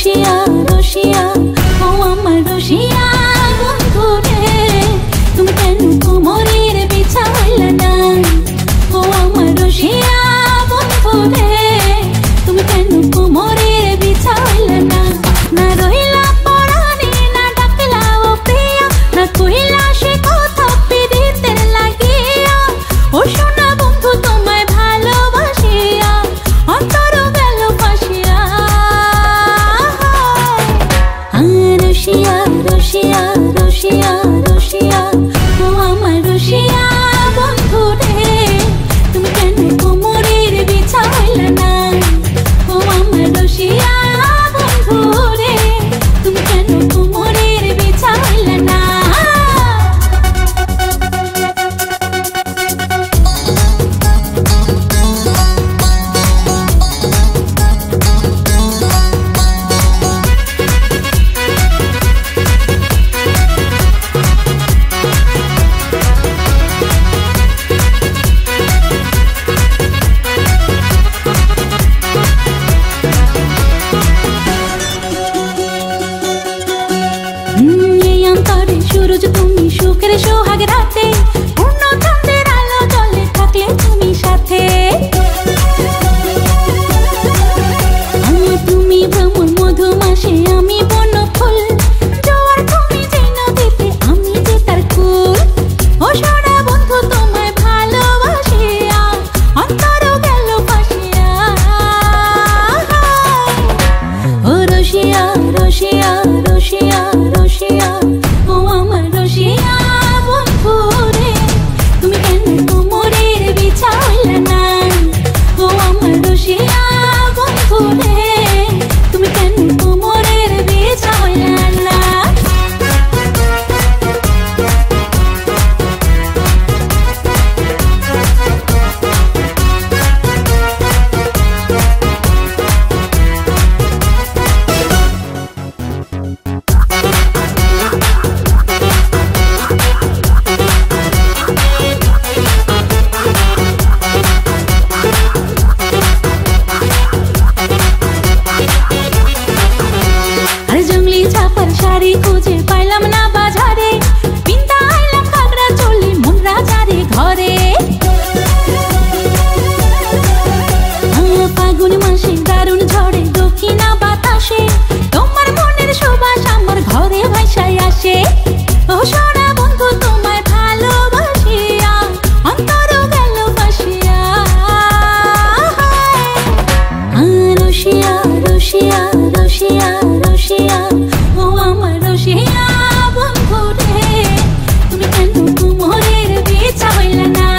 রসিয়া রসিয়া ও আমার রসিয়া বন্ধু রে তুমি কেন কোমরের বিছাইলা না ও আমার রসিয়া বন্ধু রে তুমি কেন কোমরের বিছাইলা না না রহিলা পরাণে না ডাকলা ও প্রিয়া না কহিলা সে কথা পিরিতে লাগিয়া ও সোনা বন্ধু তোমায় ভালোবাসিয়া অন্তর গেল ফাঁসিয়া রসিয়া রসিয়া রসিয়া রসিয়া ও আমার রসিয়া বন্ধু রে তুমি কেন কোমরের বিছাইলা না ও আমার রসিয়া বন্ধু রে তুমি কেন কোমরের বিছাইলা না सूरज तुमी सुखेर सोहाग राते पूर्ण चंद्रेर आलो जले थाकले तुमी साथे आमी तुमी भ्रमर मधुमासे आमी बन फुल जोयार तुमी जे नदीते आमी जे तार कूल ओ सोना बंधु तोमाय भालोबासिया अंतर गेल फासिया ओ रसिया रसिया रसिया रसिया ও আমার রসিয়া বন্ধু রে তুমি কেন কোমরের বিছাইলা না ও আমার রসিয়া বন্ধু রে তুমি কেন কোমরের বিছাইলা না শাড়ি খুঁজে পাইলাম না বাজারে পিন্তা আইলাম ঘাগরা চলি মন রাজারে ঘরে ফাগুন মাসে দারুণ ঝড়ে দক্ষিণা বাতাসে তোমার মনের সুবাস আমার ঘরে ভাইসাই আসে ও সোনা বন্ধু তোমায় ভালোবাসিয়া অন্তর গেল ফাঁসিয়া রসিয়া রসিয়া রসিয়া রসিয়া ও আমার রসিয়া বন্ধু রে তুমি কেন কোমরের বিছাইলা না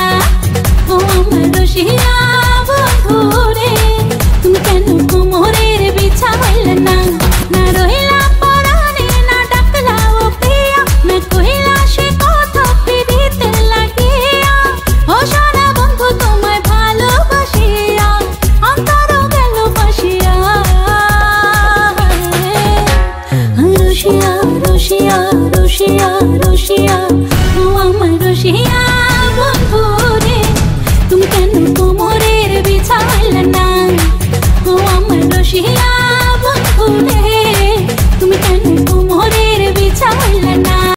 ও আমার রসিয়া বন্ধু রে তুমি কেন কোমরের বিছাইলা না না রহিলা পরাণে না ডাকলা ও প্রিয়া না কহিলা সে কথা পিরিতে লাগিয়া ও সোনা বন্ধু তোমায় ভালোবাসিয়া অন্তর গেল ফাঁসিয়া রসিয়া রসিয়া রসিয়া রসিয়া ও আমার রসিয়া বন্ধু